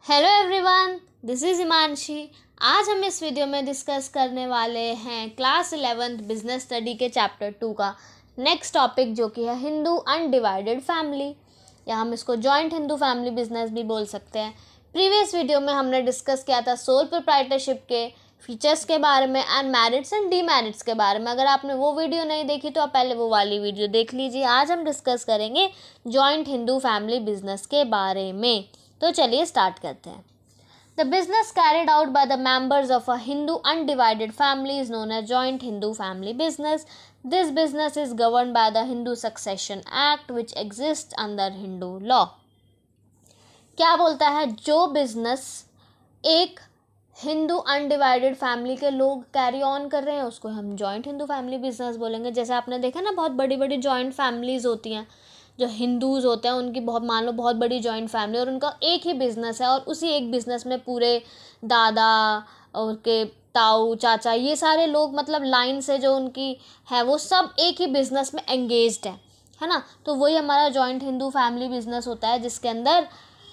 Hello everyone, this is Himanshi. आज हम इस वीडियो में डिस्कस करने वाले हैं क्लास 11th बिजनेस स्टडी के चैप्टर 2 का नेक्स्ट टॉपिक, जो कि है हिंदू अनडिवाइडेड फैमिली, या हम इसको जॉइंट हिंदू फैमिली बिजनेस भी बोल सकते हैं। प्रीवियस वीडियो में हमने डिस्कस किया था सोल प्रोप्राइटरशिप के फीचर्स के बारे में एंड मैरिट्स एंड डीमैरिट्स के बारे में। अगर आपने वो वीडियो नहीं देखी तो आप पहले वो वाली वीडियो देख लीजिए। आज हम डिस्कस करेंगे जॉइंट हिंदू फैमिली बिजनेस के बारे में। तो चलिए स्टार्ट करते हैं। The business carried out by the members of a Hindu undivided family is known as joint Hindu family business. This business is governed by the Hindu Succession Act which exists under Hindu law. क्या बोलता है? जो business एक Hindu undivided family के लोग carry on कर रहे हैं उसको हम जॉइंट हिंदू फैमिली बिजनेस बोलेंगे। जैसे आपने देखा ना, बहुत बड़ी बड़ी जॉइंट फैमिलीज होती हैं, जो हिंदूज़ होते हैं उनकी बहुत, मान लो बहुत बड़ी जॉइंट फैमिली और उनका एक ही बिज़नेस है और उसी एक बिज़नेस में पूरे दादा और के ताऊ चाचा ये सारे लोग, मतलब लाइन से जो उनकी है वो सब एक ही बिज़नेस में एंगेज्ड है ना। तो वही हमारा जॉइंट हिंदू फैमिली बिज़नेस होता है, जिसके अंदर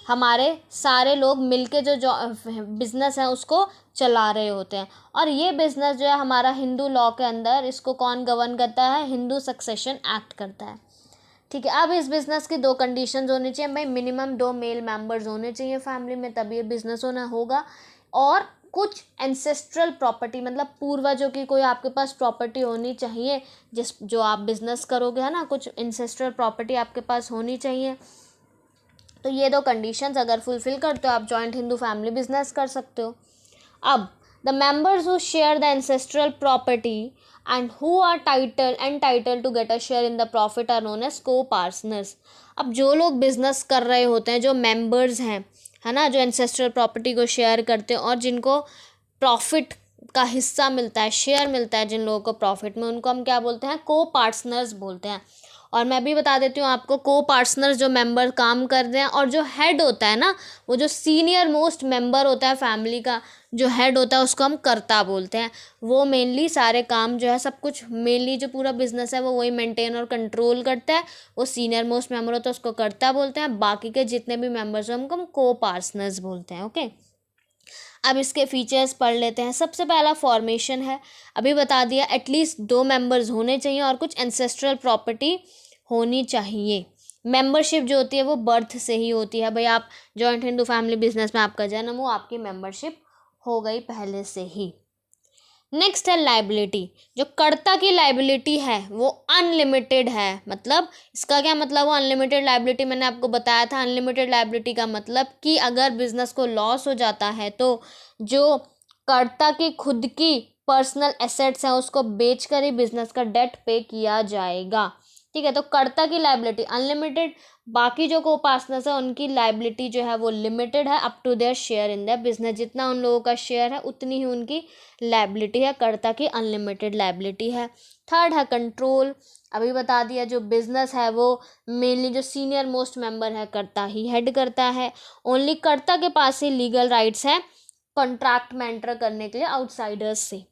हमारे सारे लोग मिलके जो बिज़नेस है उसको चला रहे होते हैं। और ये बिज़नेस जो है हमारा हिंदू लॉ के अंदर, इसको कौन गवर्न करता है? हिंदू सक्सेशन एक्ट करता है। ठीक है। अब इस बिज़नेस की दो कंडीशंस होनी चाहिए भाई। मिनिमम 2 मेल मेंबर्स होने चाहिए फैमिली में, तभी ये बिज़नेस होना होगा। और कुछ एंसेस्ट्रल प्रॉपर्टी, मतलब पूर्वजों की कोई आपके पास प्रॉपर्टी होनी चाहिए जो आप बिज़नेस करोगे, है ना। कुछ एंसेस्ट्रल प्रॉपर्टी आपके पास होनी चाहिए। तो ये दो कंडीशंस अगर फुलफिल करते हो आप जॉइंट हिंदू फैमिली बिज़नेस कर सकते हो। अब the members who share the ancestral property and who are entitled to get a share in the profit are known as co-partners. अब जो लोग बिजनेस कर रहे होते हैं, जो मेंबर्स हैं, है ना, जो एंसेस्ट्रल प्रॉपर्टी को शेयर करते हैं और जिनको प्रॉफिट का हिस्सा मिलता है, शेयर मिलता है जिन लोगों को प्रॉफिट में, उनको हम क्या बोलते हैं? को-पार्टनर्स बोलते हैं। और मैं भी बता देती हूँ आपको, को-पार्टनर्स जो मेंबर काम कर रहे हैं, और जो हेड होता है ना, वो जो सीनियर मोस्ट मेंबर होता है फैमिली का, जो हेड होता है उसको हम कर्ता बोलते हैं। वो मेनली सारे काम जो है, सब कुछ मेनली जो पूरा बिजनेस है वो वही मेंटेन और कंट्रोल करता है। वो सीनियर मोस्ट मेंबर होता है उसको कर्ता बोलते हैं। बाकी के जितने भी मेंबर्स हैं उनको हम को-पार्टनर्स बोलते हैं। ओके, अब इसके फीचर्स पढ़ लेते हैं। सबसे पहला फॉर्मेशन है, अभी बता दिया, एटलीस्ट 2 मेंबर्स होने चाहिए और कुछ एंसेस्ट्रल प्रॉपर्टी होनी चाहिए। मेंबरशिप जो होती है वो बर्थ से ही होती है भाई। आप जॉइंट हिंदू फैमिली बिजनेस में आपका जन्म हो, आपकी मेंबरशिप हो गई पहले से ही। नेक्स्ट है लाइबिलिटी। जो कर्ता की लाइबिलिटी है वो अनलिमिटेड है। मतलब इसका क्या मतलब? वो अनलिमिटेड लाइबिलिटी मैंने आपको बताया था। अनलिमिटेड लाइबिलिटी का मतलब कि अगर बिजनेस को लॉस हो जाता है तो जो कर्ता की खुद की पर्सनल एसेट्स हैं उसको बेचकर ही बिजनेस का डेट पे किया जाएगा। ठीक है, तो कर्ता की लाइबिलिटी अनलिमिटेड, बाकी जो को पार्टनर्स है उनकी लाइबिलिटी जो है वो लिमिटेड है up to their share in the business. जितना उन लोगों का शेयर है उतनी ही उनकी लाइबिलिटी है। कर्ता की अनलिमिटेड लाइबिलिटी है। थर्ड है कंट्रोल। अभी बता दिया, जो बिजनेस है वो मेनली जो सीनियर मोस्ट मेंबर है कर्ता ही हेड करता है। ओनली कर्ता के पास ही लीगल राइट्स है कॉन्ट्रैक्ट में एंटर करने के लिए आउटसाइडर्स से।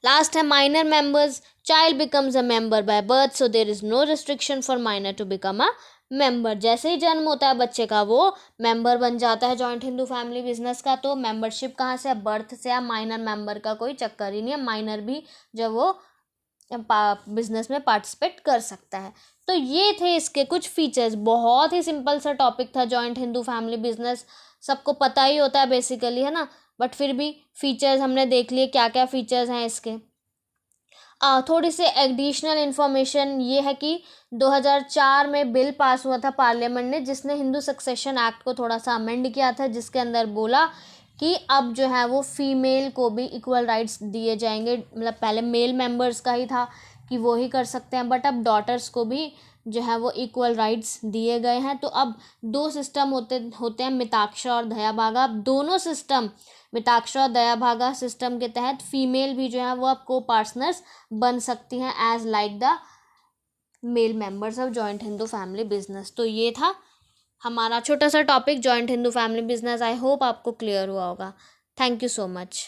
लास्ट है minor members. Child becomes a member by birth, so there is no restriction for minor to become a member. जैसे ही जन्म होता है बच्चे का वो मेंबर बन जाता है जॉइंट हिंदू फैमिली बिजनेस का। तो मेंबरशिप कहाँ से है? बर्थ से। माइनर मेंबर का कोई चक्कर ही नहीं है। माइनर भी जब वो बिजनेस में पार्टिसिपेट कर सकता है। तो ये थे इसके कुछ फीचर्स। बहुत ही सिंपल सा टॉपिक था जॉइंट हिंदू फैमिली बिजनेस, सबको पता ही होता है बेसिकली, है ना। बट फिर भी फीचर्स हमने देख लिए, क्या क्या फीचर्स हैं इसके। थोड़ी सी एडिशनल इन्फॉर्मेशन ये है कि 2004 में बिल पास हुआ था पार्लियामेंट ने, जिसने हिंदू सक्सेशन एक्ट को थोड़ा सा अमेंड किया था, जिसके अंदर बोला कि अब जो है वो फीमेल को भी इक्वल राइट्स दिए जाएंगे। मतलब पहले मेल मेंबर्स का ही था कि वो ही कर सकते हैं, बट अब डॉटर्स को भी जो है वो इक्वल राइट्स दिए गए हैं। तो अब 2 सिस्टम होते हैं, मिताक्षरा और दयाभागा। अब दोनों सिस्टम, मिताक्षरा और दयाभागा सिस्टम के तहत फीमेल भी जो है वो अब को पार्टनर्स बन सकती हैं as like the male members of joint Hindu family business. तो ये था हमारा छोटा सा topic joint Hindu family business. I hope आपको क्लियर हुआ होगा। Thank you so much.